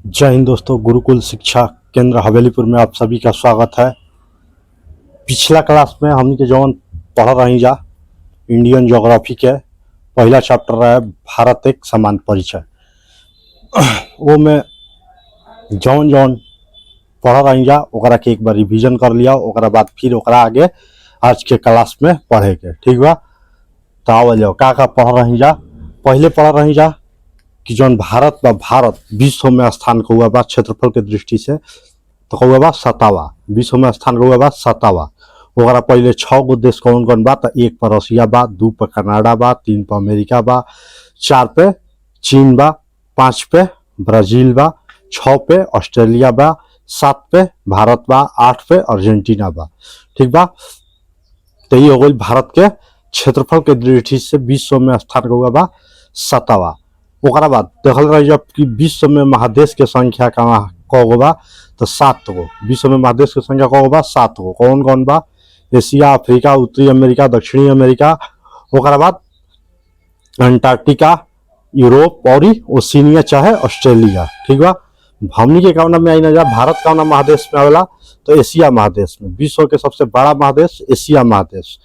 जय हिंद दोस्तों। गुरुकुल शिक्षा केंद्र हवेलीपुर में आप सभी का स्वागत है। पिछला क्लास में हमनी के जौन पढ़ रही जा इंडियन ज्योग्राफी के पहला चैप्टर है भारत एक समान परिचय। वो में जौन जौन पढ़ रही जा ओकरा के एक बार रिवीजन कर लिया, ओकरा बाद फिर ओकरा आगे आज के क्लास में पढ़े के, ठीक बा। तो आवल जाओ का पढ़ रही जा। पहले पढ़ रही जा कि जौन भारत बा, भारत विश्व में स्थान कौआ बा क्षेत्रफल के दृष्टि से, तो कौआ बा 7वां विश्व में स्थान कौआ बा 7वां। ओकरा पहले 6 गो देश कौन कौन बा, तो 1 पर रसिया बा, 2 पर कनाडा बा, 3 पर अमेरिका बा, 4 पे चीन बा, 5 पे ब्राजील बा, 6 पे ऑस्ट्रेलिया बा, 7 पे भारत बा, 8 पे अर्जेंटीना बा, ठीक बा। तो ये हो गई भारत के क्षेत्रफल के दृष्टि से विश्व में स्थान कौआ बा 7वां। ओकरा बाद देखल रही जब कि विश्व में महादेश के संख्या कगो बा, तो 7 गो। विश्व में महादेश के संख्या कगो बा 7 गो। कौन कौन बा? एशिया, अफ्रीका, उत्तरी अमेरिका, दक्षिणी अमेरिका, ओकरा बाद अंटार्कटिका, यूरोप और ओशिनिया चाहे ऑस्ट्रेलिया, ठीक बा। हमनी के कौना में आई ना जा, भारत कौना महादेश में आवेला, तो एशिया महादेश में। विश्व के सबसे बड़ा महादेश एशिया महादेश,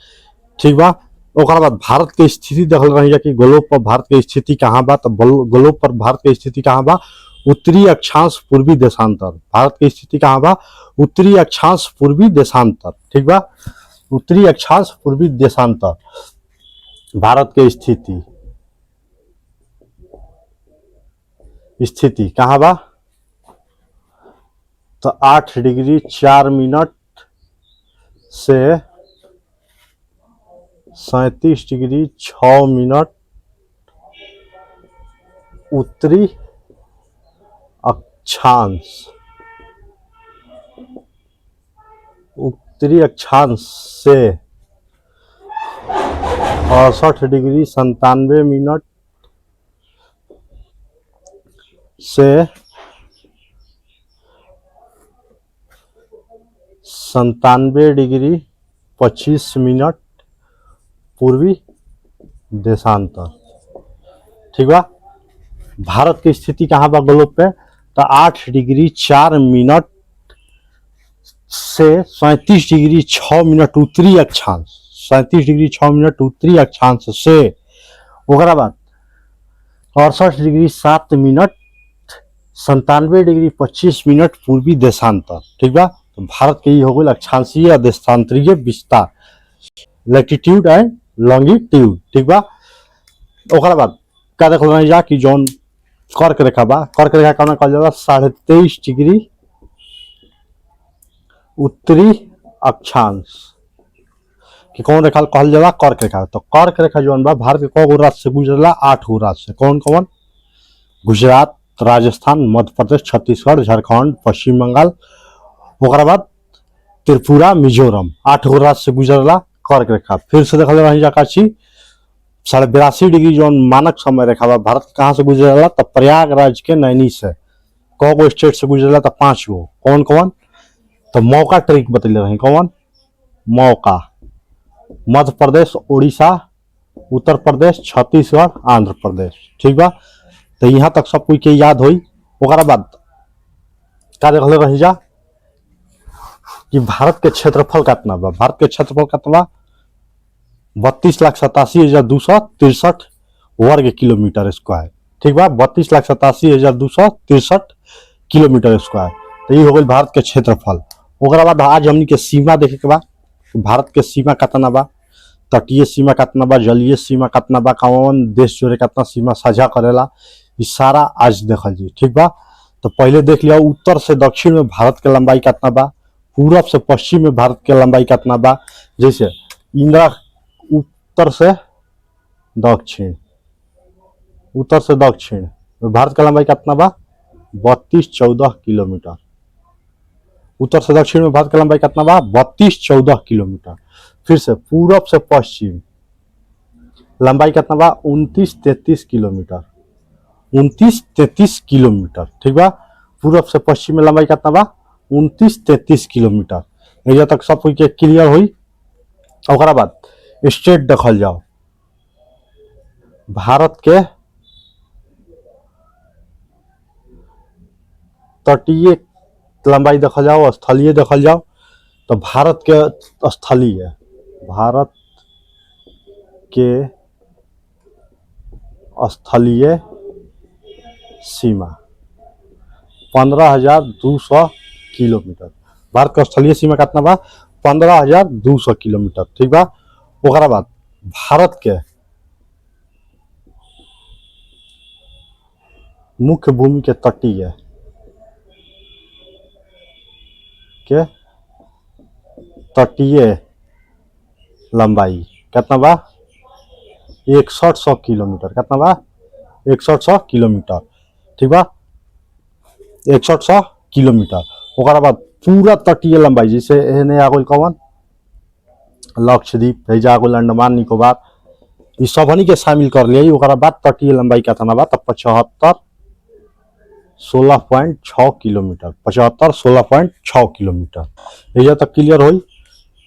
ठीक बा। ओकरा बाद भारत के स्थिति देखल रही जा कि ग्लोब पर भारत के स्थिति कहाँ बा, तो ग्लोब पर भारत के स्थिति कहाँ बा? उत्तरी अक्षांश पूर्वी देशांतर। भारत की स्थिति कहाँ बा? उत्तरी अक्षांश पूर्वी देशांतर, ठीक बा। उत्तरी अक्षांश पूर्वी देशांतर भारत के स्थिति कहाँ बा? तो 8 डिग्री 4 मिनट से 37 डिग्री 6 मिनट उत्तरी अक्षांश से 68 डिग्री 97 मिनट से 97 डिग्री 25 मिनट पूर्वी देशांतर, ठीक बा। भारत की स्थिति कहाँ बा ग्लोब पे? तो 8 डिग्री 4 मिनट से 37 डिग्री 6 मिनट उत्तरी अक्षांश, 37 डिग्री 6 मिनट उत्तरी अक्षांश से ओकरा बाद 68 डिग्री 7 मिनट 97 डिग्री 25 मिनट पूर्वी देशांतर, ठीक बा। तो भारत के हो गई अक्षांशीय देशांतरीय विस्तार, लैटिट्यूड एंड लॉन्गिट्यूड, ठीक बा। ओकरा बाद का देख रही जा कि जौन कर्क रेखा बा, कर्क रेखा कौन कहल जाला? 23.5 डिग्री उत्तरी अक्षांश कि कौन रेखा कहल जाला? कर्क रेखा। तो कर्क रेखा जौन बा भारत के कगो राज्य से गुजरला? 8 गो राज्य से। कौन कौन? गुजरात, राजस्थान, मध्य प्रदेश, छत्तीसगढ़, झारखंड, पश्चिम बंगाल, ओकरा बाद त्रिपुरा, मिजोरम, 8 गो राज्य से गुजरला कर्क रेखा। फिर से देखल रही जा काची 82.5 डिग्री जौन मानक समय रेखा बा भारत कहाँ से गुजरला? तो प्रयागराज के नैनी से। कगो स्टेट से गुजरला? तो 5 गो। कौन कौन? तो मौका ट्रिक बतले रही। कौन? मौका, मध्य प्रदेश, उड़ीसा, उत्तर प्रदेश, छत्तीसगढ़, आंध्र प्रदेश, ठीक बा। तो यहाँ तक सब कोई के याद होई। ओकरा बाद का देखल रही जा कि भारत के क्षेत्रफल कितना बा? भारत के क्षेत्रफल कितना बा? 32,87,263 वर्ग किलोमीटर स्क्वायर, ठीक बा। 32,87,263 किलोमीटर स्क्वायर। तो ये हो गई भारत के क्षेत्रफल। ओकरा बाद आज हमनी के सीमा देखे के बा, भारत के सीमा कितना बा, तटीय सीमा कितना बा, जलीय सीमा कितना बा, कौन देश जोड़े कितना सीमा साझा करेला, ये सारा आज देखल जी, ठीक बा। तो पहले देख लिया उत्तर से दक्षिण में भारत के लंबाई कितना बा, पूरब से पश्चिम में भारत के लंबाई कितना बा। जैसे इंदिरा उत्तर से दक्षिण, उत्तर से दक्षिण भारत का लंबाई कितना बा? 32-14 किलोमीटर। उत्तर से दक्षिण में भारत का लंबाई कितना बा? 32-14 किलोमीटर। फिर से पूरब से पश्चिम लंबाई कितना बा? 29-33 किलोमीटर, 29-33 किलोमीटर, ठीक बा। पूरब से पश्चिम में लंबाई कितना बा? 29-33 किलोमीटर। यहाँ तक सब कोई के क्लियर हुई। ओकरा बाद स्टेट देखल जाओ। भारत के तटीय लंबाई देखल जाओ, स्थलीय देखल जाओ तो भारत के स्थलीय, भारत के स्थलीय सीमा 15,200 किलोमीटर। भारत के स्थलीय सीमा कितना बा? 15,200 किलोमीटर। ठीक बा। ओकरा बाद भारत के मुख्य भूमि के तटीय लंबाई कितना बा? 6100 किलोमीटर। कितना बा? 6100 किलोमीटर। ठीक बा। 6100 किलोमीटर। ओकरा बाद पूरा तटीय लंबाई जैसे एने आ गइल कौन? लक्षद्वीप, हैजा आ गइल अंडमान निकोबार, ये सबनी के शामिल कर लिया। ओकरा बाद तटीय लंबाई कितना बा? तो 75 16.6 किलोमीटर। 75 16.6 किलोमीटर। हैजा तक क्लियर हुई।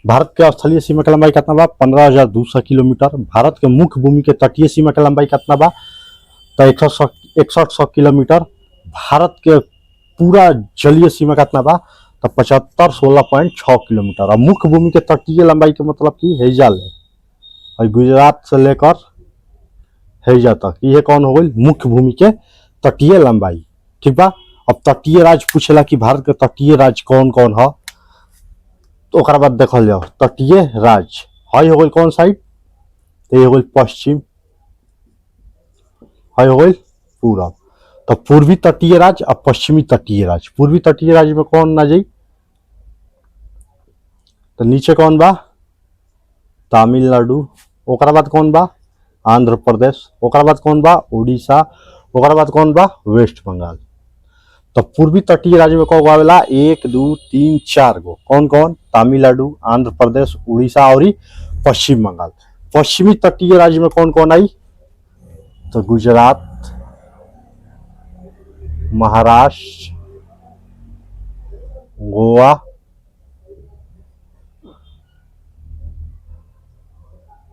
भारत के स्थलीय सीमा के लंबाई कितना बा? 15,200 किलोमीटर। भारत के मुख्य भूमि के तटीय सीमा के लंबाई कितना बा? तो 6100 किलोमीटर। भारत के पूरा जलीय सीमा कितना बा? तो 75 16.6 किलोमीटर। और मुख्य भूमि के तटीय लंबाई के मतलब की हैजा ले और गुजरात से लेकर हैजा तक, ये कौन हो गई? मुख्य भूमि के तटीय लंबाई। ठीक बा। अब तटीय राज्य पूछेला कि भारत के तटीय राज्य कौन कौन है, तो ओकरा बाद देखल जाओ। तटीय राज्य हई हो गई कौन साइड? तो ये हो गई पश्चिम, हई हो गई पूरब। तो पूर्वी तटीय राज्य और पश्चिमी तटीय राज्य। पूर्वी तटीय राज्य में कौन ना जाई? तो नीचे कौन बा? तमिलनाडु। ओकरा बाद कौन बा? आंध्र प्रदेश। ओकरा बाद कौन बा? उड़ीसा। ओकरा बाद कौन बा? वेस्ट बंगाल। तो पूर्वी तटीय राज्य में कौन आवेला? 1 2 3 4 गो। कौन कौन? तमिलनाडु, आंध्र प्रदेश, उड़ीसा और पश्चिम बंगाल। पश्चिमी तटीय राज्य में कौन कौन आई? तो गुजरात, महाराष्ट्र,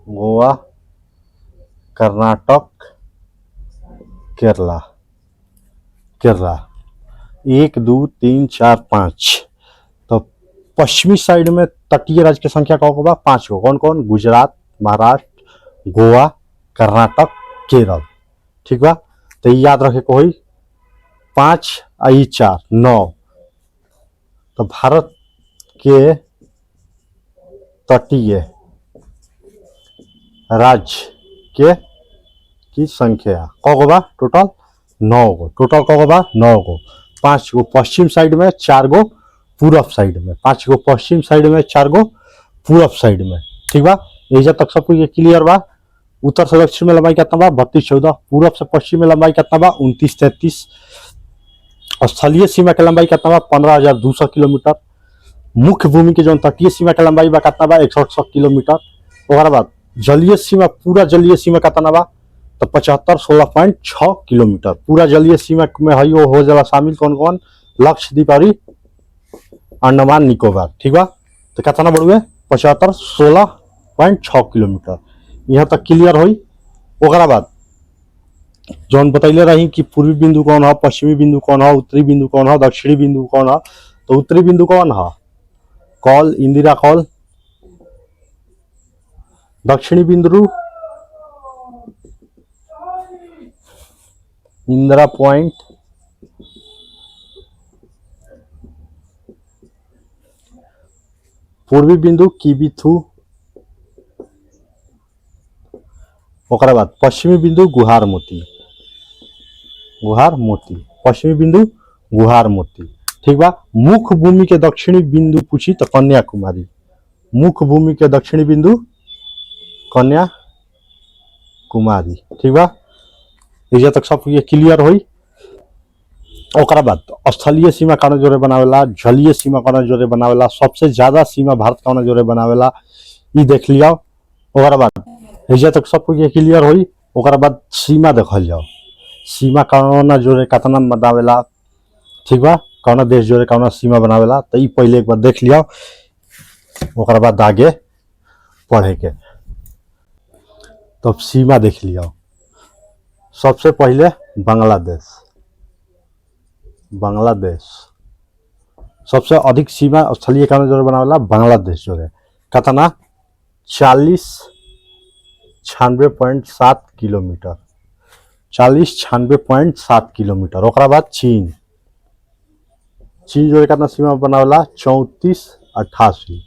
गोवा, कर्नाटक, केरला। 1 2 3 4 5। तो पश्चिमी साइड में तटीय राज्य की संख्या कौन बा? 5 गो। कौन कौन? गुजरात, महाराष्ट्र, गोवा, कर्नाटक, केरल। ठीक बा। तो याद रखे को 5 आई 4 9। तो भारत के तटीय राज्य के की संख्या कौगो बा? टोटल 9 गो। टोटल कौगो बा? 9 गो। 5 गो पश्चिम साइड में, 4 गो पूरब साइड में। 5 गो पश्चिम साइड में, 4 गो पूरब साइड में। ठीक बा। एजा तक सब कुछ क्लियर बा। उत्तर से दक्षिण में लंबाई कितना बा? 32 14। पूरब से पश्चिम में लंबाई कितना बा? 29 33। स्थलीय सीमा के लंबाई कितना बा? 15,200 किलोमीटर। मुख्य भूमि के जो तटीय सीमा के लंबाई बा कितना बा? 6100 किलोमीटर। ओकरा बाद जलीय सीमा, पूरा जलीय सीमा कितना बा? तो 75 16.6 किलोमीटर। पूरा जलीय सीमा में हई वो हो जाला शामिल कौन कौन? लक्षद्वीप और अंडमान निकोबार। ठीक बा। तो कितना बढ़ुए? 75 16.6 किलोमीटर। यहाँ तक क्लियर हुई। ओकरा बाद जौन बतैले रही कि पूर्वी बिंदु कौन है, पश्चिमी बिंदु कौन है, उत्तरी बिंदु कौन है, दक्षिणी बिंदु कौन है। तो उत्तरी बिंदु कौन है? Call, Indira call. दक्षिणी बिंदु इंदिरा पॉइंट। पूर्वी बिंदु किबिथु। ओकरा बाद पश्चिमी बिंदु गुहार मोती। गुहार मोती पश्चिमी बिंदु गुहार मोती। ठीक बा। मुख्य भूमि के दक्षिणी बिंदु पूछी तो कन्याकुमारी। मुख्य भूमि के दक्षिणी बिंदु कन्याकुमारी। ठीक बा। इजा तक सब ये क्लियर हुई। ओकरा बाद स्थलीय सीमा कौन जोरे बनावेला, जलीय सीमा कौन जोरे बनावेला, सबसे ज्यादा सीमा भारत कौन जोरे बनावेला, ये देख लिया। ओकरा बाद इजा तक सब ये क्लियर हुई। ओकरा बाद सीमा देखल जाओ। सीमा कौन जोरे कितना बनावेला। ठीक बा। कौन देश जोरे कौन सीमा बनावेला, तो ये पहले एक बार देख लिया। ओकरा बाद आगे पढ़े के तब सीमा देख लिया। सबसे पहले बांग्लादेश। बांग्लादेश। सबसे अधिक सीमा स्थलीय कानून जो बनावेला बांग्लादेश जो है कतना 4096.7 किलोमीटर, 4096.7 किलोमीटर। ओकरा बाद चीन, चीन जो है कितना सीमा बनावेला 3488।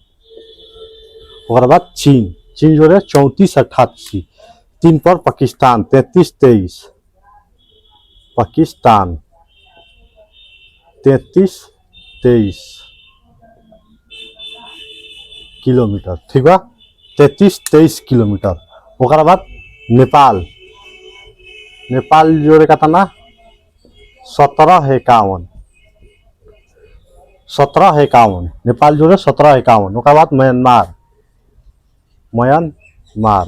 ओकरा बाद चीन, चीन जो है 3488। 3 पर पाकिस्तान 3323, पाकिस्तान 3323 किलोमीटर, ठीक बा 3323 किलोमीटर। ओकरा बाद नेपाल, नेपाल जो है कितना 1751, 1751 नेपाल जो है 1751। ओकरा बाद म्यांमार, म्यांमार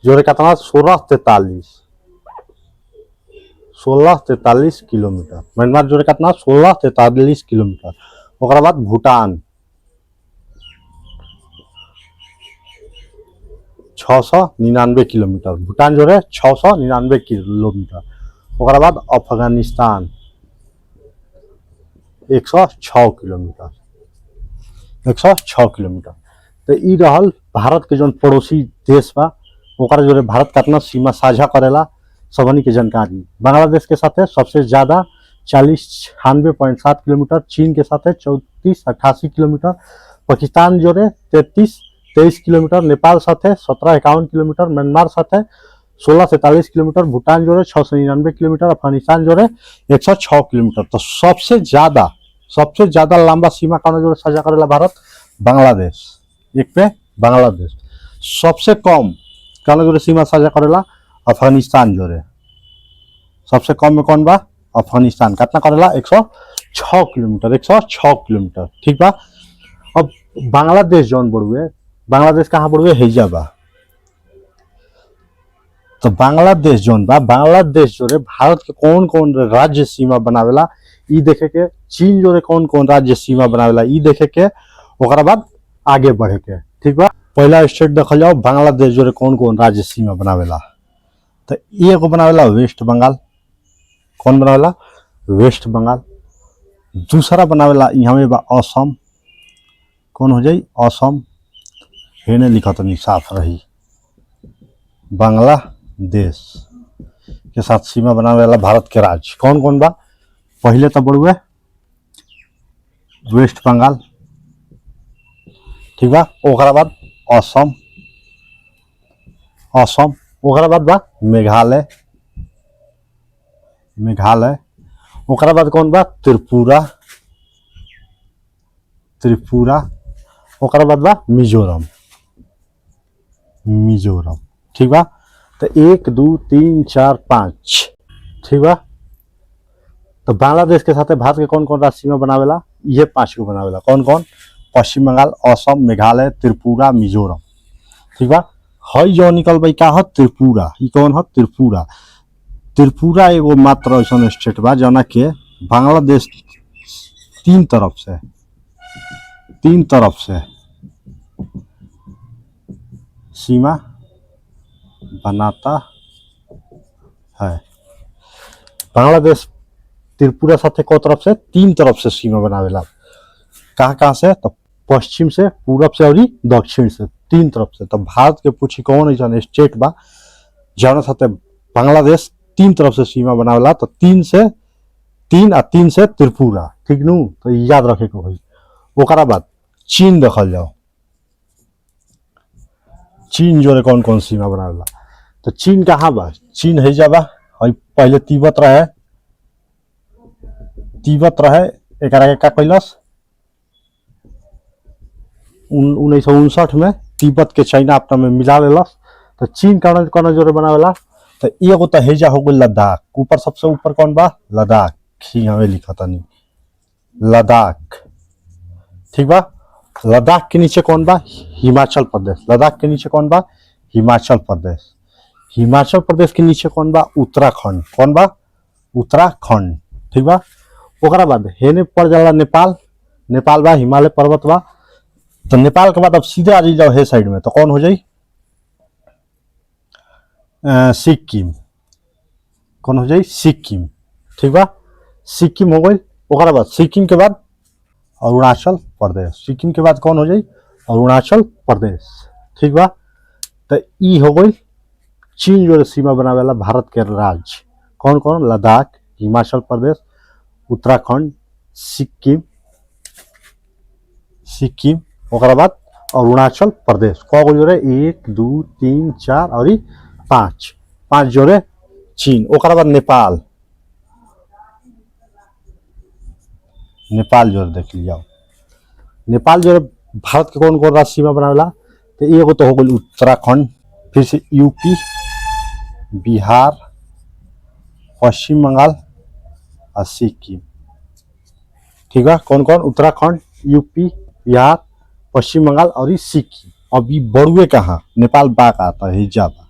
जो है कितना 1643, 1643 किलोमीटर। म्यांमार जो है कितना 1643 किलोमीटर। ओकरा बाद भूटान 699 किलोमीटर, भूटान जो है 699 किलोमीटर। ओकरा बाद अफगानिस्तान 106 किलोमीटर, 106 किलोमीटर। तो ई रहल भारत के जो पड़ोसी देश बा ओकरा जो है भारत कितना सीमा साझा करेला सबनी के जानकारी। बांग्लादेश के साथ सबसे ज्यादा 4096.7 किलोमीटर, चीन के साथ 3488 किलोमीटर, पाकिस्तान जो है 3323 किलोमीटर, नेपाल साथ 1751 किलोमीटर, म्यांमार साथ 1643 किलोमीटर, भूटान जो है 699 किलोमीटर, अफगानिस्तान जो है 106 किलोमीटर। तो सबसे ज्यादा लंबा सीमा कौन जो साझा करेला भारत बांग्लादेश, एक पे बांग्लादेश। सबसे कम कौन जो सीमा साझा करेला अफगानिस्तान जो है, सबसे कम में कौन बा अफगानिस्तान, कितना करेला 106 किलोमीटर, 106 किलोमीटर, ठीक बा। अब बांग्लादेश जौन बड़ुए, बांग्लादेश कहाँ बड़ुए हैजा बा। तो बांग्लादेश जौन बा, बांग्लादेश जो है भारत के कौन कौन राज्य सीमा बनावेला ई देखे के, चीन जो है कौन कौन राज्य सीमा बनावेला ई देखे के, ओकरा बाद आगे बढ़े के, ठीक बा। पहला स्टेट देखल जाओ बांग्लादेश जो है कौन कौन राज्य सीमा बनावेला। तो एगो बनावेला वेस्ट बंगाल, कौन बनावेला वेस्ट बंगाल। दूसरा बनावेला यहाँ में बा असम, कौन हो जाई असम, हेने लिखा तो नहीं साफ रही। बांग्लादेश के साथ सीमा बनावे वाला भारत के राज्य कौन कौन बा, पहले तो बड़ुए वेस्ट बंगाल, ठीक बा। ओकरा बाद असम, असम। ओकरा बाद बा मेघालय, मेघालय। ओकरा बाद कौन बा त्रिपुरा, त्रिपुरा। ओकरा बाद बा मिजोरम, मिजोरम, ठीक बा। तो 1 2 3 4 5, ठीक बा। तो बांग्लादेश के साथ भारत के कौन कौन राज्य सीमा बनावेला, ये 5 को बनावेला, कौन कौन, पश्चिम बंगाल, असम, मेघालय, त्रिपुरा, मिजोरम, ठीक बा। हई जो निकल भाई का है त्रिपुरा, ये कौन है त्रिपुरा। त्रिपुरा एगो मात्र ऐसा स्टेट बा जना के बांग्लादेश तीन तरफ से सीमा बनाता है। बांग्लादेश त्रिपुरा साथे को तरफ से 3 तरफ से सीमा बनावेला। कहाँ से, तो पश्चिम से, पूरब से और दक्षिण से, 3 तरफ से। तो भारत के पूछी कौन ऐसा स्टेट बा जौन साथे बांग्लादेश 3 तरफ से सीमा बनावेला। तो 3 से 3 और 3 से त्रिपुरा, ठीक नू, तो याद रखे को भाई। ओकरा बाद चीन देखल जाओ, चीन जो है कौन कौन सीमा बनावेला। तो चीन कहाँ बा, चीन है जा बा, पहले तिब्बत रहे, तिब्बत रहे, एकरा के का कैलस 1959 में तिब्बत के चाइना अपना में मिला लेलस। तो चीन कौन कौन जो बनावेला, तो एगो तो हेजा हो गई लद्दाख, ऊपर सबसे ऊपर कौन बा लद्दाख, ही हमें लिखा था नहीं लद्दाख, ठीक बा। लद्दाख के नीचे कौन बा हिमाचल प्रदेश, लद्दाख के नीचे कौन बा हिमाचल प्रदेश, हिमाचल प्रदेश के नीचे कौन बा उत्तराखंड, कौन बा उत्तराखंड, ठीक बा। ओकरा बाद हेने पड़ जाला नेपाल, नेपाल बा हिमालय पर्वत बा। तो नेपाल के बाद अब सीधे आ जाओ हे साइड में, तो कौन हो जाई सिक्किम, कौन हो जाई सिक्किम, ठीक बा। सिक्किम हो गई, ओकरा बाद सिक्किम के बाद अरुणाचल प्रदेश, सिक्किम के बाद कौन हो जाई, अरुणाचल प्रदेश। ठीक बा। तो ई हो गई चीन जो सीमा बनावेला भारत के राज्य, कौन कौन, लद्दाख, हिमाचल प्रदेश, उत्तराखंड, सिक्किम, सिक्किम ओकरा बाद अरुणाचल प्रदेश। कगो जोड़े, 1 2 3 4 और 5, 5 जोड़े चीन। ओकरा बाद नेपाल, नेपाल जोड़े देख लिया। नेपाल जोड़े भारत के कौन कौन राज्य सीमा बनावेला, तो एगो तो हो गई उत्तराखंड, फिर से यूपी, बिहार, पश्चिम बंगाल और सिक्किम। ठीक है, कौन कौन, उत्तराखंड, यूपी, बिहार, पश्चिम बंगाल और सिक्किम। अब ये बड़ुए कहाँ, नेपाल बाक आता है, हिजाबा,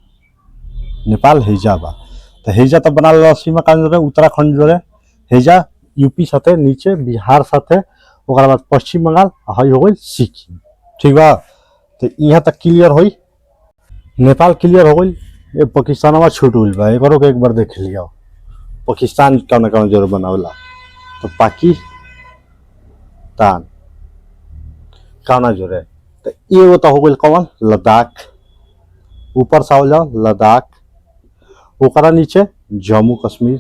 नेपाल हिजाबा। तो हेजा तो बना लो सीमा का जोड़े उत्तराखंड जोड़े, हेजा यूपी साथे नीचे, बिहार साथे, ओकरा बाद पश्चिम बंगाल, हई हो गई सिक्किम। ठीक बा। तो यहाँ तक क्लियर हुई, नेपाल क्लियर हो गई। ये पाकिस्तान छूट गई बा, एक के एक बार देख लिया पाकिस्तान कौन कौन जोड़े बनावला। तो पाकिस्तान कौन जोड़े, तो ये तो हो गई कौन, लद्दाख, ऊपर से जाओ लद्दाख, ओकरा नीचे जम्मू कश्मीर।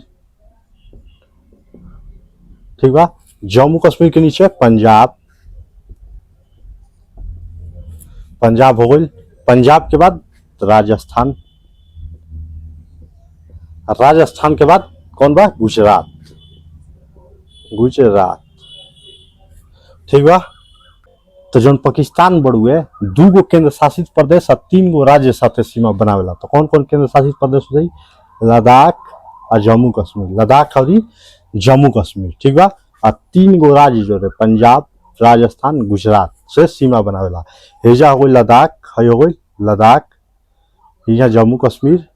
ठीक बा। जम्मू कश्मीर के नीचे पंजाब, पंजाब हो गई। पंजाब के बाद राजस्थान, राजस्थान के बाद कौन बा, गुजरात, गुजरात। ठीक बा। तो जो पाकिस्तान बड़ुए 2 गो केंद्र शासित प्रदेश और 3 गो राज्य साथे सीमा बनावेला। तो कौन कौन केंद्र शासित प्रदेश हो जाई, लद्दाख और जम्मू कश्मीर, लद्दाख और जम्मू कश्मीर। ठीक बा। और 3 गो राज्य जो रहे पंजाब, राजस्थान, गुजरात से सीमा बनावेला। हेजा हो गई लद्दाख, हई हो गई लद्दाख, यहाँ जम्मू कश्मीर,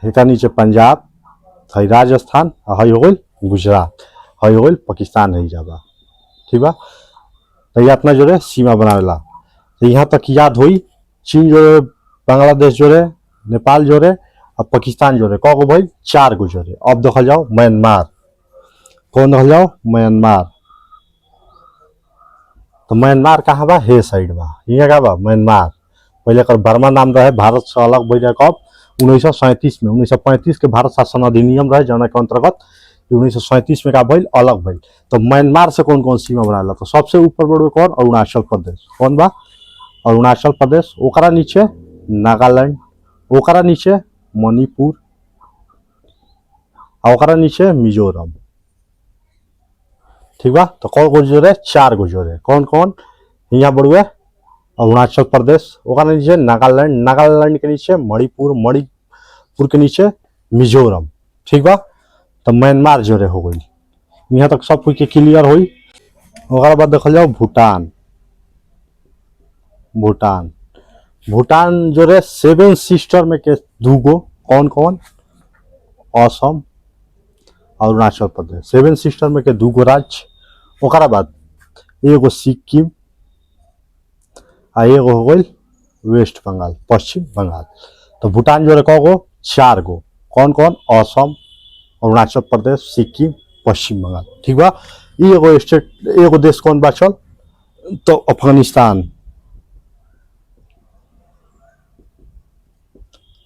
हेता नीचे पंजाब, हई राजस्थान, हई हो गई गुजरात, हई हो गई पाकिस्तान है जाबा। ठीक बा। तो ये अपना जोड़े सीमा बनावेला। तो यहाँ तक याद हुई, चीन जोड़े, बांग्लादेश जोड़े, नेपाल जोड़े और पाकिस्तान जोड़े, कगो भाई 4 गो जोड़े। अब देखल जाओ म्यांमार, कौन देखल जाओ, म्यांमार। तो म्यांमार कहाँ बा, हे साइड बा, यहाँ का बा म्यांमार। पहले कर बर्मा नाम रहे, भारत से अलग भइल कब 1937 में, 1935 के भारत शासन अधिनियम रहे जौना के अंतर्गत 1937 में का भइल, अलग भइल। तो म्यांमार से कौन कौन सीमा बनाला, तो सबसे ऊपर बड़ो कौन, अरुणाचल प्रदेश, कौन बा, अरुणाचल प्रदेश। ओकरा नीचे नागालैंड, ओकरा नीचे मणिपुर, ओकरा नीचे मिजोरम। ठीक बा। तो कौन गो जोड़े, 4 गो जोड़े, कौन कौन, यहाँ बड़ुए अरुणाचल प्रदेश, ओकरा नीचे नागालैंड, नागालैंड के नीचे मणिपुर, मणिपुर के नीचे मिजोरम। ठीक बा। तो म्यांमार जोड़े हो गई। यहाँ तक सब कुछ क्लियर हुई। ओकरा बाद देखल जाओ भूटान, भूटान, भूटान जोड़े 7 सिस्टर में के 2 गो, कौन कौन, असम, अरुणाचल प्रदेश, 7 सिस्टर में के 2 गो राज्य। ओकरा बाद एगो सिक्किम आ एगो हो गई वेस्ट बंगाल, पश्चिम बंगाल। तो भूटान जोड़े कगो, 4 गो, कौन कौन, असम, अरुणाचल प्रदेश, सिक्किम, पश्चिम बंगाल। ठीक बा। एगो स्टेट, एगो देश कौन बचल, तो अफगानिस्तान,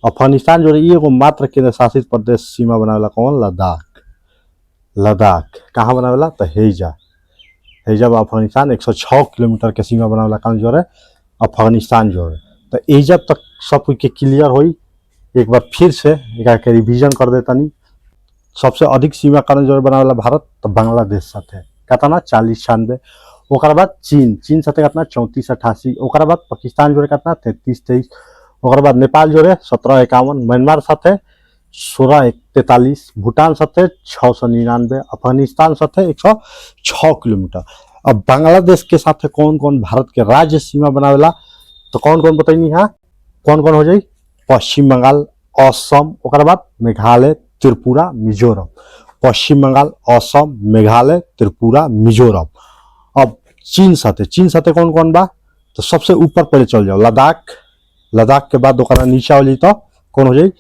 अफगानिस्तान जोड़े एगो मात्र केंद्र शासित प्रदेश सीमा बनावेला, कौन, लद्दाख, लद्दाख कहाँ बनावेला, तो हेजा, हेजा अफगानिस्तान 106 किलोमीटर के सीमा बनावेला, कौन जोड़े, अफगानिस्तान जोड़े। तो एजा तक सब कुछ क्लियर हुई। एक बार फिर से एक रिवीजन कर देता नहीं। सबसे अधिक सीमा कौन जोड़े बनावेला भारत, तो बांग्लादेश साथे कितना 40-96। ओकरा बाद चीन, चीन साथे कितना 34-88। ओकरा बाद पाकिस्तान जोड़े कितना 33-23। ओकरा बाद नेपाल जोड़े 17-51, म्यांमार साथे 16-43, भूटान साथे 699, अफगानिस्तान साथे 106 किलोमीटर। अब बांग्लादेश के साथ कौन कौन भारत के राज्य सीमा बनावेला, तो कौन कौन बताइए यहाँ, कौन कौन हो जाए, पश्चिम बंगाल, असम, ओकरा बाद मेघालय, त्रिपुरा, मिजोरम, पश्चिम बंगाल, असम, मेघालय, त्रिपुरा, मिजोरम। अब चीन साथे कौन कौन बा, तो सबसे ऊपर पहले चल जाओ लद्दाख, लद्दाख के बाद ओकरा नीचे हो जाए तो कौन हो जाए,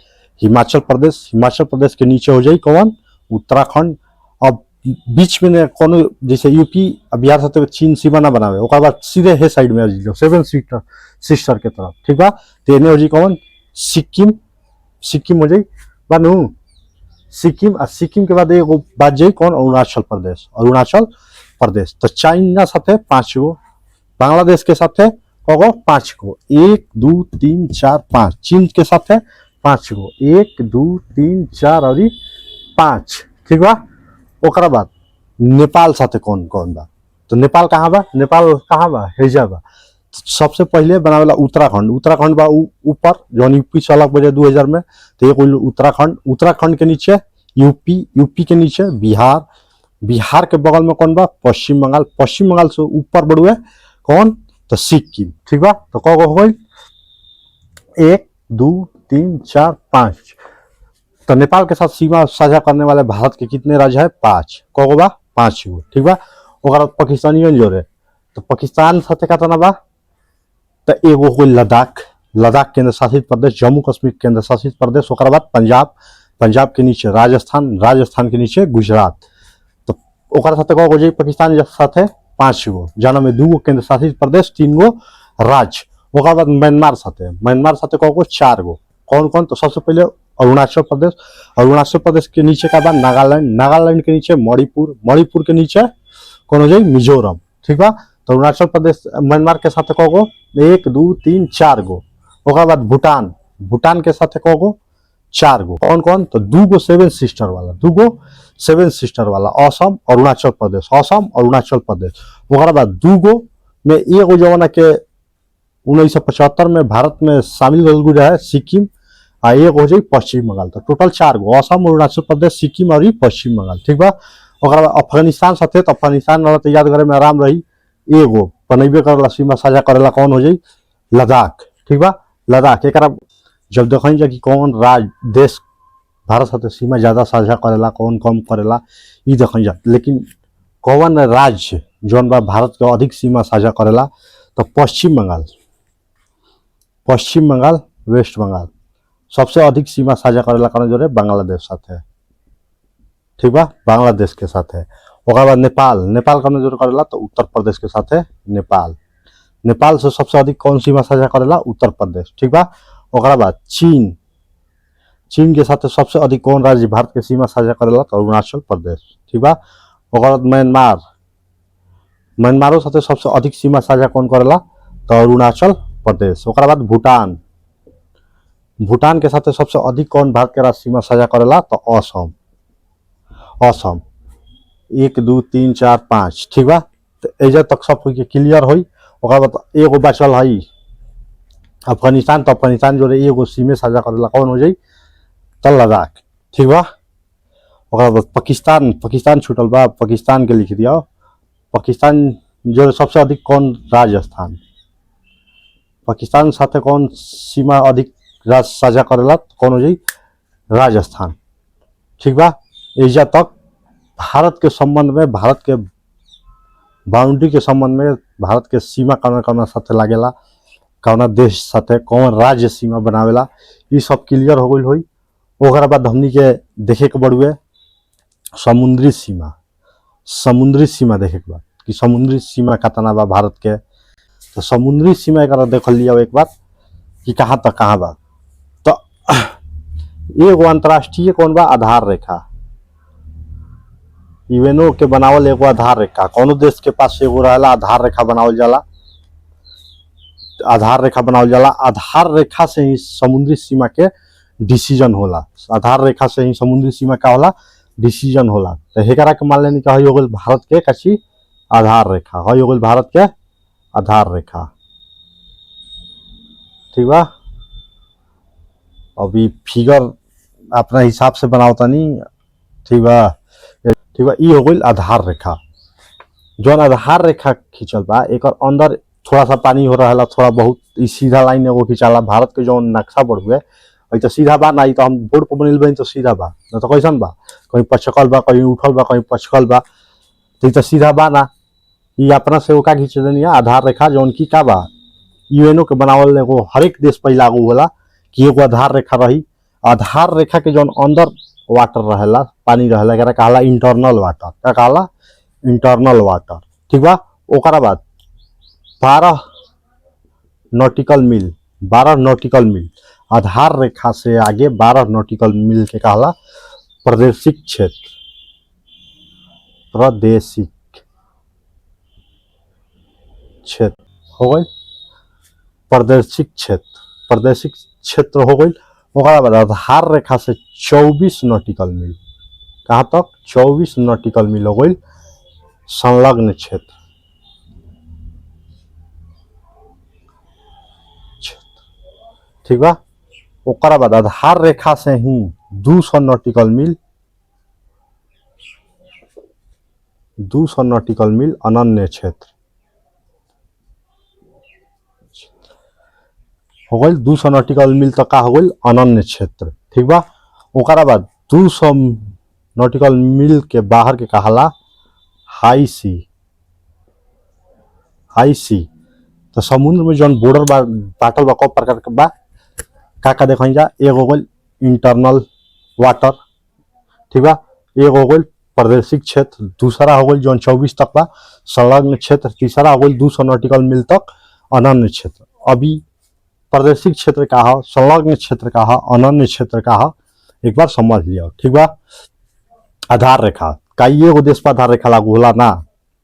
हिमाचल प्रदेश, हिमाचल प्रदेश के नीचे हो जाए कौन, उत्तराखंड, बीच में ने कोनो जैसे यूपी बिहार साथे चीन सीमा ना बनावे, ओकर बाद सीधे हे साइड में आ जियो सेवन सिस्टर के तरफ, ठीक बा। तो एने हो जी कौन सिक्किम, सिक्किम हो जाई बानू सिक्किम, और सिक्किम के बाद एगो बात जाई कौन अरुणाचल प्रदेश, अरुणाचल प्रदेश। तो चाइना साथे 5 गो, बांग्लादेश के साथे कगो 5 गो, 1 2 3 4 5, चीन के साथे 5 गो, 1 2 3 4 और 5, ठीक बा। ओकरा बाद नेपाल साथे कौन कौन बा, तो नेपाल कहाँ बा, नेपाल कहाँ बा, हेजा बा। सबसे पहले बनावेला उत्तराखंड, उत्तराखंड बा ऊपर जौन यूपी से अलग बजे 2000 में। तो एक उत्तराखंड, उत्तराखंड के नीचे यूपी, यूपी के नीचे बिहार, बिहार के बगल में कौन बा, पश्चिम बंगाल, पश्चिम बंगाल से ऊपर बढ़ुए कौन, तो सिक्किम, ठीक बा। तो कगो हो गई 1 2 3 4 5। तो नेपाल के साथ सीमा साझा करने वाले भारत के कितने राज्य है, 5, कगो बा 5 गो, ठीक बा। ओकर बाद पाकिस्तानियन जोड़े, तो पाकिस्तान साथे कितना बा, तो एगो हो लद्दाख, लद्दाख केंद्र शासित प्रदेश, जम्मू कश्मीर केंद्र शासित प्रदेश, ओकर बाद पंजाब, पंजाब के नीचे राजस्थान, राजस्थान के नीचे गुजरात। तो ओकर साथे कगो हो जाई पाकिस्तान साथे 5 गो, जाना में 2 गो केंद्र शासित प्रदेश, 3 गो राज्य। ओकर बाद म्यांमार साथे, म्यांमार साथे कगो 4 गो, कौन कौन, तो सबसे पहले अरुणाचल प्रदेश, अरुणाचल प्रदेश के नीचे का बा नागालैंड, नागालैंड के नीचे मणिपुर, मणिपुर के नीचे कौन हो जाए मिजोरम, ठीक बा। तो अरुणाचल प्रदेश म्यांमार के साथ कगो 1 2 3 4 गो। ओकर बाद भूटान, भूटान के साथ कगो 4 गो, कौन कौन, तो 2 गो 7 सिस्टर वाला, 2 गो 7 सिस्टर वाला, असम अरुणाचल प्रदेश, असम अरुणाचल प्रदेश। ओकर बाद 2 गो में एगो जमाना के 1975 में भारत में शामिल हो गया है सिक्किम, आ एक हो जाए पश्चिम बंगाल। तो टोटल 4 गो, असम अरुणाचल प्रदेश सिक्किम और पश्चिम बंगाल, ठीक बा। ओकर बाद अफगानिस्तान साथे, तो अफगानिस्तान वाला तो याद करे में आराम रही, एगो बनैबे करेला सीमा साझा करेला कौन हो जाई, लद्दाख, ठीक बा। लद्दाख एकरा जब देखल जा कि कौन राज्य देश भारत साथे सीमा ज्यादा साझा करेला, कौन कम करेला, ई देखल जा। लेकिन कौन राज्य जौन बा भारत के अधिक सीमा साझा करेला, तो पश्चिम बंगाल, पश्चिम बंगाल, वेस्ट बंगाल सबसे अधिक सीमा साझा करेला कौन जोड़े, बांग्लादेश साथे, ठीक बा, बांग्लादेश के साथ है। ओकर बाद नेपाल, नेपाल का जोड़ करेला तो उत्तर प्रदेश के साथ है नेपाल, नेपाल से सबसे अधिक कौन सीमा साझा करेला, उत्तर प्रदेश, ठीक बा। ओकर बाद चीन, चीन के साथ सबसे अधिक कौन राज्य भारत के सीमा साझा करेला, तो अरुणाचल प्रदेश, ठीक बा। ओकर बाद म्यांमार, म्यांमारो साथ सबसे अधिक सीमा साझा कौन करेला, तो अरुणाचल प्रदेश। ओकर बाद भूटान, भूटान के साथ सबसे अधिक कौन भारत के राज्य सीमा साझा करेला, तो असम, असम 1 2 3 4 5, ठीक बा। तो एजा तक सब के क्लियर होई। ओकर बाद एगो बचल है अफगानिस्तान, तो अफगानिस्तान जोड़े एगो सीमे साझा करेला कौन हो जाई, तो लद्दाख, ठीक बा। ओकर बाद पाकिस्तान, पाकिस्तान छूटल बा, पाकिस्तान के लिख दिया, पाकिस्तान जो सबसे अधिक कौन, राजस्थान, पाकिस्तान साथे कौन सीमा अधिक राज्य साझा करेला, कौन हो जाई, राजस्थान, ठीक बा। एजा तक भारत के संबंध में, भारत के बाउंड्री के संबंध में, भारत के सीमा कौन कौन साथे लागेला, कौन देश साथे कौन राज्य सीमा बनावेला, ये सब क्लियर हो गई होई। ओकर बाद हमनी के देखे के बड़ुए समुद्री सीमा, समुद्री सीमा देखे के बाद कि समुद्री सीमा कितना बा भारत के, तो समुद्री सीमा एक देख लिया एक बार कि कहाँ तक कहाँ बा। तो एगो अंतर्राष्ट्रीय कौन बा, आधार रेखा, यूएनओ के बनावल एगो आधार रेखा, कौनो देश के पास एगो रहेला आधार रेखा बनावल जाला, आधार रेखा बनावल जाला। आधार रेखा से ही समुद्री सीमा के डिसीजन होला, आधार रेखा से ही समुद्री सीमा का होला, डिसीजन होला। तो हेकरा के मान लेनी का हो गइल भारत के कची आधार रेखा, हो गइल भारत के आधार रेखा, ठीक बा। अभी फिगर अपना हिसाब से बनावता नहीं, ठीक बा, ठीक बा। ई हो गइल आधार रेखा, जौन आधार रेखा खींचल बा एक अंदर थोड़ा सा पानी हो रहा है, थोड़ा बहुत, ई सीधा लाइन एगो खींचाला। भारत के जौन नक्शा बढ़ुए तो सीधा बा ना, तो हम बोर्ड पर बनल बनी तो सीधा बा, न तो कैसन बा, कहीं पचकल बा, कहीं उठल बा, कहीं पचकल बा, तो सीधा बा ना। ये अपना से ओका खींच देनी आधार रेखा, जौन की का बा यूएनओ के बनावल एगो हर एक देश पर लागू होला कि एगो आधार रेखा रही। आधार रेखा के जौन अंदर वाटर रहेला, पानी रहेला, एकरा कहला इंटरनल वाटर। क्या कहला? Internal water. ठीक बा। ओकरा बाद 12 नॉटिकल मील, 12 नॉटिकल मील आधार रेखा से आगे 12 नॉटिकल मील के कहला प्रादेशिक क्षेत्र। प्रादेशिक क्षेत्र हो गई, प्रादेशिक क्षेत्र, प्रादेशिक क्षेत्र हो गई। ओकरा बाद आधार रेखा से 24 नॉटिकल मील, कहाँ तक? 24 नॉटिकल मील हो गई संलग्न क्षेत्र। ठीक बा। ओकरा बाद आधार रेखा से ही 200 नॉटिकल मील, 200 नॉटिकल मील अनन्य क्षेत्र हो गई। 200 नॉटिकल मील तक का हो गई अनन्य क्षेत्र। ठीक बा। ओकरा बाद 200 नॉटिकल मील के बाहर के कहला हाई सी। हाई सी तो समुद्र में जौन बॉर्डर बाटल बा कब प्रकार के बा का देखल जा? एक हो गई इंटरनल वाटर। ठीक बा। एक हो गई प्रादेशिक क्षेत्र, दूसरा हो गई जौन 24 तक बा संलग्न क्षेत्र, तीसरा हो गई 200 नॉटिकल मील तक अनन्य क्षेत्र। अभी प्रादेशिक क्षेत्र का है, संलग्न क्षेत्र का है, अनन्य क्षेत्र का है, एक बार समझ लिया। ठीक बा। आधार रेखा कई एगो देश पर आधार रेखा लागू होला ना,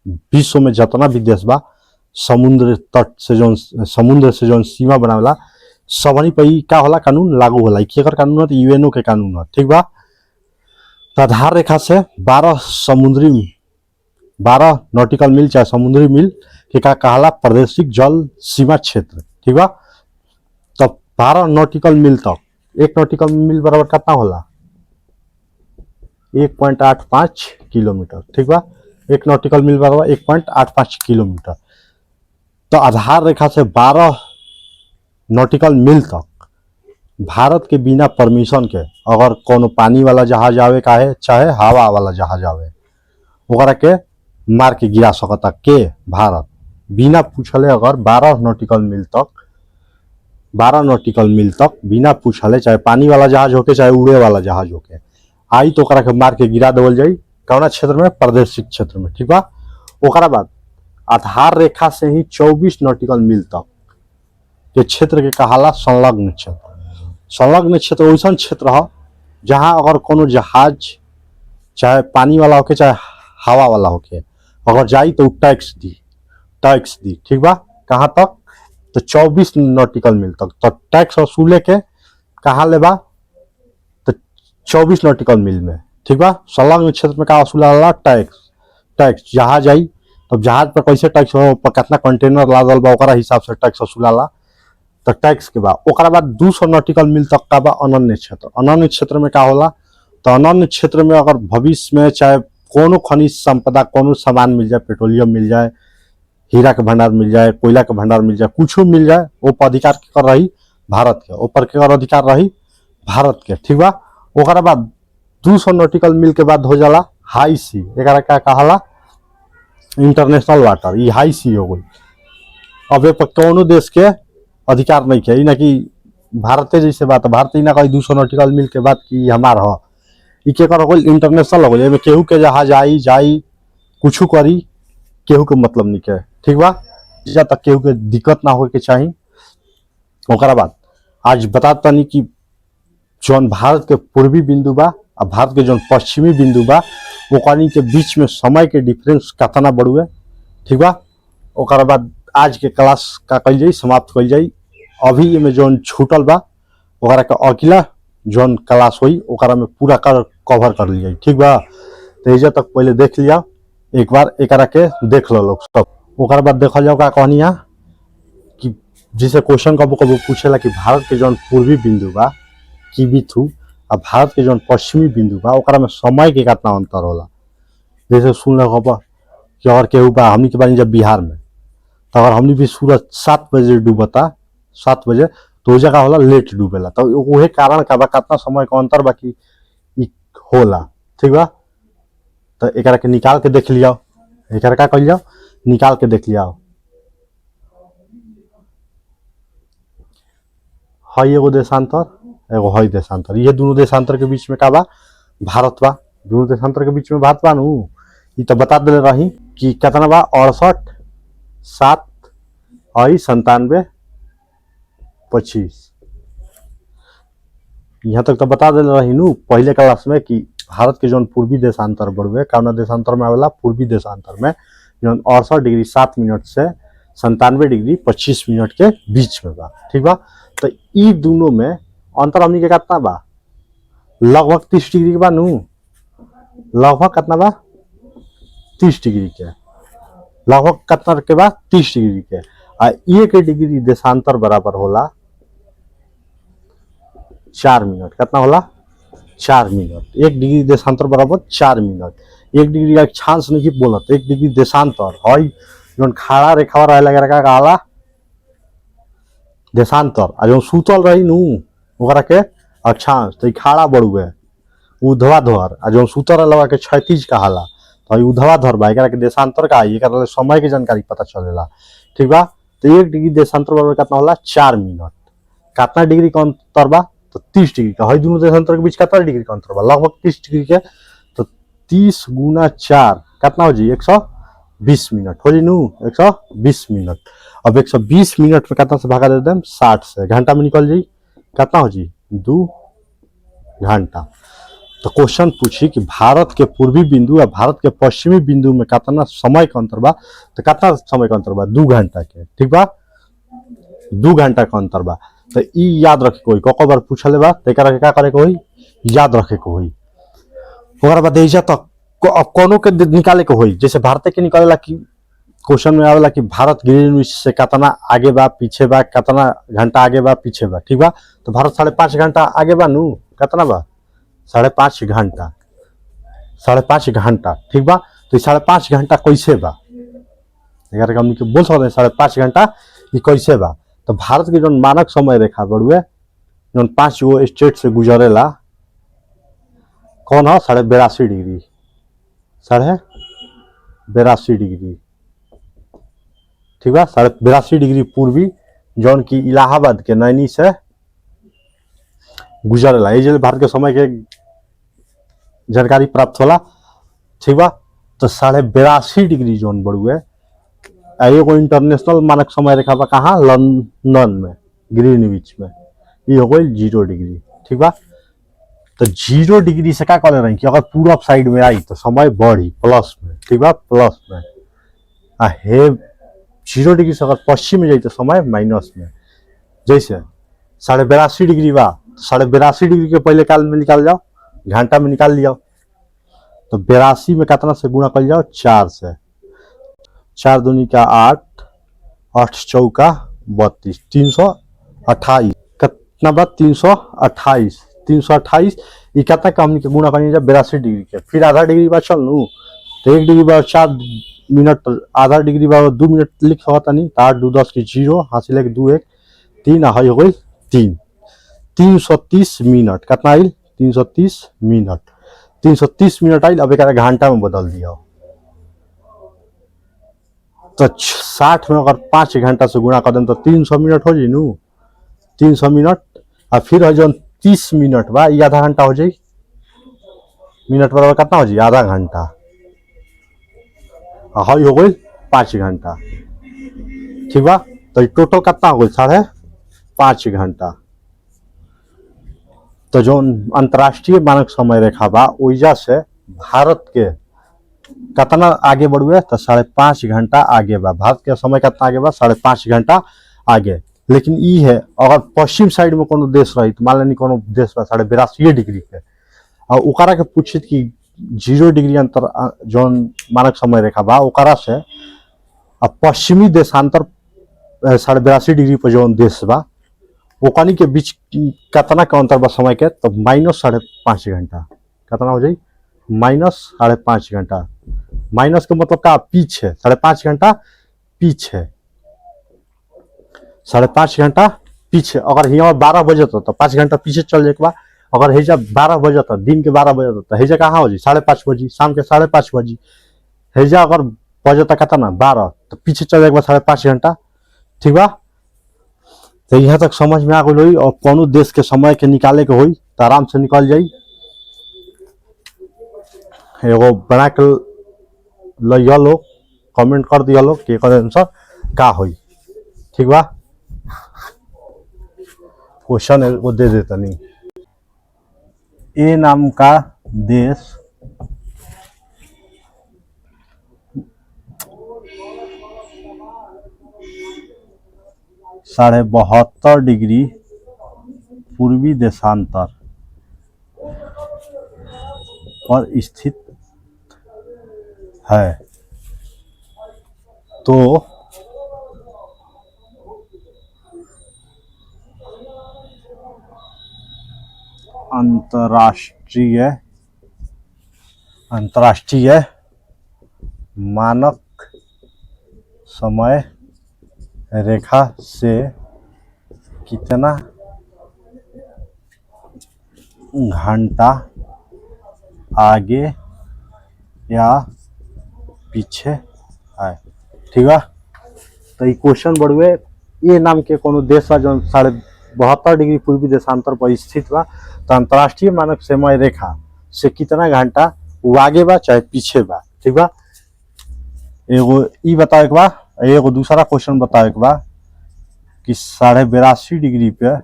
विश्व में जितना भी देश बा समुद्र तट से जौन समुद्र से जौन सीमा बनावेला सबनी पे का होला कानून लागू होला। केकर कानून है? यूएनओ के कानून है। ठीक बा। तो आधार रेखा से 12 नॉटिकल मील चाहे समुद्री मील के का कहला प्रादेशिक जल सीमा क्षेत्र। ठीक बा। तो 12 नॉटिकल मील तक, एक नॉटिकल मील बराबर कितना होला? 1.85 किलोमीटर। ठीक बा। एक नॉटिकल मील बराबर 1.85 किलोमीटर। तो आधार रेखा से 12 नॉटिकल मील तक भारत के बिना परमिशन के अगर कोनो पानी वाला जहाज आवे काहे चाहे हवा वाला जहाज आवे ओकरा के मार के गिरा सकता के भारत बिना पूछले। अगर 12 नॉटिकल मील तक, 12 नॉटिकल मील तक बिना पूछले, चाहे पानी वाला जहाज होके चाहे उड़े वाला जहाज होके आई तो ओकरा के मार के गिरा देवल जाई। कौना क्षेत्र में? प्रादेशिक क्षेत्र में। ठीक बा। ओकरा बाद आधार रेखा से ही 24 नॉटिकल मील तक के क्षेत्र के कहाला संलग्न क्षेत्र। संलग्न क्षेत्र वैसा क्षेत्र है जहां अगर कोनो जहाज चाहे पानी वाला होके चाहे हवा वाला होके अगर जाई तो टैक्स दी, टैक्स दी। ठीक बा। कहाँ तक? तो 24 नॉटिकल मील तक। तो टैक्स वसूले के कहाँ ले बा? तो 24 नॉटिकल मील में। ठीक बा। संलग्न क्षेत्र में का वसूला? टैक्स। टैक्स जहाज आई तब जहाज पर कैसे टैक्स हो, पर कितना कंटेनर लागल बा ओकरा हिसाब से टैक्स वसूलाला। तो टैक्स के बाद ओकरा बाद 200 नॉटिकल मील तक का बा अनन्य क्षेत्र। अनन्य क्षेत्र में का होला? तो अनन्य क्षेत्र में अगर भविष्य में चाहे कोनो खनिज संपदा, कोनो सामान मिल जाए, पेट्रोलियम मिल जाए, हीरा के भंडार मिल जाए, कोयला के भंडार मिल जाए, कुछ मिल जाए, वो पर अधिकार के कर रही भारत के, ऊपर के कर अधिकार रही भारत के। ठीक बा। ओकरा बाद 200 नॉटिकल मील के बाद हो जाला हाई सी। एकरा का कहला? International water. ये हाई सी हो गई। अब ये पर कोनो देश के अधिकार नहीं है, ना कि भारते जैसे बात है, भारत ही ना कही 200 नॉटिकल मील के बाद कि हमार हो कर हो इंटरनेशनल हो गई। केहू के जहाज आई जाई कुछ करी केहू के मतलब नहीं है। ठीक बा। जब तक केहू के दिक्कत ना हो के चाहिए। ओकरा बाद आज बताता नहीं कि जौन भारत के पूर्वी बिंदु बा और भारत के जौन पश्चिमी बिंदु बा ओकनी के बीच में समय के डिफरेंस कितना बड़ुए। ठीक बा। ओकरा बाद आज के क्लास का कल जाई, समाप्त कल जाई। अभी में जौन छूटल बा ओकरा के अगला जौन क्लास हुई ओकरा में पूरा कवर कर लिया। ठीक बा। तो एजा तक पहले देख लिया एक बार, एकरा के देख लो लोग सब। ओकरा बाद देखल जाओ का कहनिया कि जिसे क्वेश्चन कबो कबो पूछेला कि भारत के जौन पूर्वी बिंदु बा की भी थू और भारत के जौन पश्चिमी बिंदु बा ओकरा में समय के कितना अंतर होला। जैसे सुन लगा कि अगर केहू बा हमनी के बानी जब बिहार में तो अगर हमनी भी सूरज 7 बजे डूबता, 7 बजे तो वो जगह होला लेट डूबेला। तो वही कारण का बा कितना समय का अंतर बाकी होला। ठीक बा। तो एक के निकाल के देख लिया, एक का कह जाओ निकाल के देख लिया। हई एगो देशांतर, एगो हई देशांतर, ये दोनों देशांतर के बीच में का बा भारत बा, दोनों देशांतर के बीच में भारत बा नु। ई तो बता देले रही कि कितना बा 68 7 और 97 25। यहाँ तक तो बता देले रही नु पहले क्लास में कि भारत के जौन पूर्वी देशांतर बढ़ुए कौना देशांतर में आवेला, पूर्वी देशांतर में, जौन 68 डिग्री 7 मिनट से 97 डिग्री 25 मिनट के बीच में बा। ठीक बा, तो ई दोनों में अंतर हमनी के कितना बा, लगभग 30 डिग्री के बा नु। लगभग कितना बा 30 डिग्री के, लगभग कितना के बा 30 डिग्री के। आ 1 डिग्री देशांतर बराबर होला 4 मिनट। कितना होला 4 मिनट। 1 डिग्री देशांतर बराबर 4 मिनट। 1 डिग्री का अक्षांश नहीं बोलत, 1 डिग्री देशांतर हई जौन खड़ा रेखा रहे लगे का कहला देशांतर, आ जो सुतल रही नु ओकरा के अक्षांश। तो खड़ा बढ़ुए ऊर्ध्वाधर, आ जो सुतल लगा के क्षैतिज कहला, तो ऊर्ध्वाधर बा, एकरा के देशांतर का एकरा समय के जानकारी पता चलेला। ठीक बा, तो 1 डिग्री देशांतर बराबर कितना होला 4 मिनट। कितना डिग्री का अंतर बा, तो 30 डिग्री का। हई दोनों देशांतर के बीच कितना डिग्री का अंतर बा, लगभग 30 डिग्री के। तो 30 गुना 4 कितना हो जी 120 मिनट हो जी नु, 120 मिनट। अब 120 मिनट में कितना से भागा दे देम 60 से, घंटा में निकल जाई कितना हो जी 2 घंटा। तो क्वेश्चन पूछी कि भारत के पूर्वी बिंदु या भारत के पश्चिमी बिंदु में कितना समय का अंतर बा, तो कितना समय का अंतर बा 2 घंटा के। ठीक बा, 2 घंटा का अंतर बा। तो ई याद रखे कोई को बार पूछले बा, तो एकरा के का करे के होई, याद रखे के होई। ओकरा बाद एजा तक अब कोनो के निकाले के होई, जैसे भारत के निकालेला कि क्वेश्चन में आवेला कि भारत ग्रीनविच से कितना आगे बा पीछे बा, कितना घंटा आगे बा पीछे बा। ठीक बा, तो भारत 5.5 घंटा आगे बा नु, कितना बा 5.5 घंटा, 5.5 घंटा। ठीक बा, तो 5.5 घंटा कैसे बा, एकरा के हमनी के बोल सकते हैं 5.5 घंटा ये कैसे बा। तो भारत के जो मानक समय रेखा बड़ुए जो 5 गो स्टेट से गुजरेला कौन हो 82.5 डिग्री, 82.5 डिग्री। ठीक बा, 82.5 डिग्री पूर्वी जौन की इलाहाबाद के नैनी से गुजरेला, ये भारत के समय के जानकारी प्राप्त होला। ठीक बा, तो 82.5 डिग्री जोन बढ़ुए एगो इंटरनेशनल मानक समय रेखा बा कहाँ, लंदन में ग्रीनविच में, ये हो गई 0 डिग्री। ठीक बा, तो 0 डिग्री से क्या करे रही कि अगर पूरब साइड में आई तो समय बढ़ी प्लस में। ठीक बा, प्लस में। आ हे 0 डिग्री से अगर पश्चिम में जाई तो समय माइनस में। जैसे 82.5 डिग्री बा, 82.5 डिग्री के पहले काल में निकाल जाओ, घंटा में निकाल लिया, तो 82 में कितना से गुणा कर जाओ 4 से, 4 दूनी का 8, 8 चौका 32, 328। कितना बा 328, 328। ये कितना का हमने गुणा करनी है 82 डिग्री के। फिर आधा डिग्री बा चल नू, तो 1 डिग्री बा 4 मिनट, आधा डिग्री बा 2 मिनट लिख सकता नहीं, 8 2 10 की 0 हासिल है 2 1 3 हो गई 3, 330 मिनट। कितना आइल 330 मिनट, 330 मिनट आइल। अब एक घंटा में बदल दिया, तो 60 में अगर 5 घंटा से गुणा कर दें तो 300 मिनट हो जाए नू, 300 मिनट। और फिर है जो 30 मिनट बा ये आधा घंटा हो जाए, मिनट बराबर कितना हो जाए आधा घंटा, हई हो गई 5 घंटा। ठीक बा, तो टोटल कितना हो गई 5.5 घंटा। तो जो अंतर्राष्ट्रीय मानक समय रेखा बा ओइजा से भारत के कितना आगे बढ़ुए, तो 5.5 घंटा आगे बा। भारत के समय कितना आगे बा 5.5 घंटा आगे। लेकिन ई है अगर पश्चिम साइड में कोनो देश रही, तो मान लेनी कोनो देश बा 82.5 डिग्री के, और ओकरा के पूछित कि 0 डिग्री अंतर जो मानक समय रेखा बा ओकरा से पश्चिमी देशांतर 82.5 डिग्री पर जो देश बा ओकनी के बीच कितना का अंतर बा समय के, तो -5.5 घंटा। कितना हो जाए -5.5 घंटा। माइनस के मतलब का पीछे, 5.5 घंटा पीछे, 5.5 घंटा पीछे। अगर यहाँ 12 बजे तो 5 घंटा पीछे चल जाए बा। अगर हेजा 12 बजे तो दिन के 12 बजे तो हेजा कहाँ हो जी 5:30 बजे, शाम के 5:30 बजे। हेजा अगर बजे तक कितना 12 तो पीछे चल जाए 5.5 घंटा। ठीक बा, तो यहाँ तक समझ में आ गई। और कोनो देश के समय के निकाले के होई तो आराम से निकल जाई। एगो बना के लिया लोग, कमेंट कर दिया लोग कि एकर आंसर का होई। ठीक बा, क्वेश्चन वो दे देता नहीं। ए नाम का देश -72.5 डिग्री पूर्वी देशांतर पर स्थित है, तो अंतर्राष्ट्रीय मानक समय रेखा से कितना घंटा आगे या पीछे है। ठीक है, तो ये क्वेश्चन बढ़ुए ये नाम के कोनो देश बा जो 72.5 डिग्री पूर्वी देशांतर पर स्थित बा, तो अंतर्राष्ट्रीय मानक समय रेखा से कितना घंटा वो आगे बा चाहे पीछे बा। ठीक बा, एगो ई बतावे के बा, एगो दूसरा क्वेश्चन बतावे के बा कि 82.5 डिग्री पे,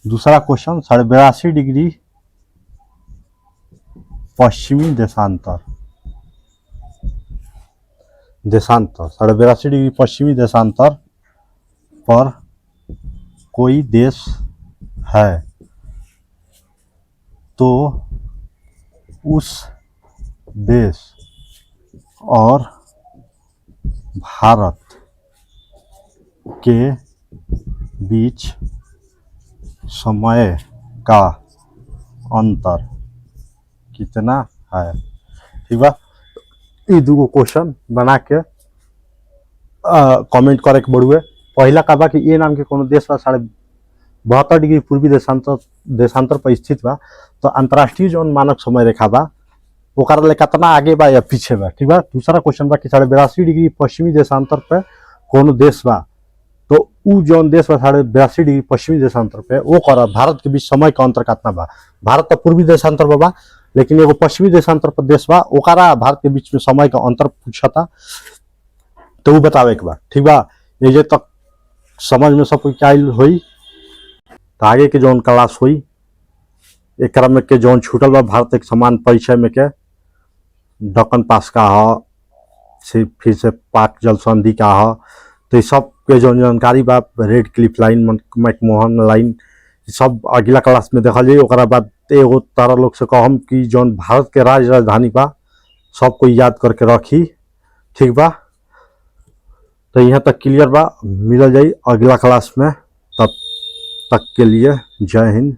दूसरा क्वेश्चन 82.5 डिग्री पश्चिमी देशांतर 82.5 डिग्री पश्चिमी देशांतर पर कोई देश है, तो उस देश और भारत के बीच समय का अंतर कितना है। ठीक बा, ये दूगो क्वेश्चन बना के कमेंट करे के बढ़ुए। पहला का बा कि ये नाम के कोनो देश बा 72.5 डिग्री पूर्वी देशांतर पर स्थित बा, तो अंतर्राष्ट्रीय जो मानक समय रेखा बा ओकरा ले कितना आगे बा या पीछे बा। ठीक बा, दूसरा क्वेश्चन बा कि 82.5 डिग्री पश्चिमी देशांतर पे कोनो देश बा, तो उ जौन देश बा 82.5 डिग्री पश्चिमी देशांतर पे वो कर भारत के बीच समय का अंतर कितना बा। भारत तो पूर्वी देशांतर पर बा, लेकिन एगो पश्चिमी देशांतर पर देश बा, ओकरा भारत के बीच में समय का अंतर पूछता, तो वो बतावे के बा। ठीक बा, ये तक समझ में सब कुछ आइल होई, तो आगे के जौन क्लास हुई एक में के जौन छूटल बा भारत एक समान परिचय में के दक्कन पास का ह, फिर से पाक जल संधि का ह, तो ये सब के जौन जानकारी बा, red Cliff line, McMahon line, सब अगला क्लास में देखल जाई। ओकरा बाद एगो तारा लोग से कहम कि जौन भारत के राजधानी बा सब कोई याद करके रखी। ठीक बा, तो यहाँ तक क्लियर बा, मिल जाई अगला क्लास में। तब तक के लिए जय हिंद,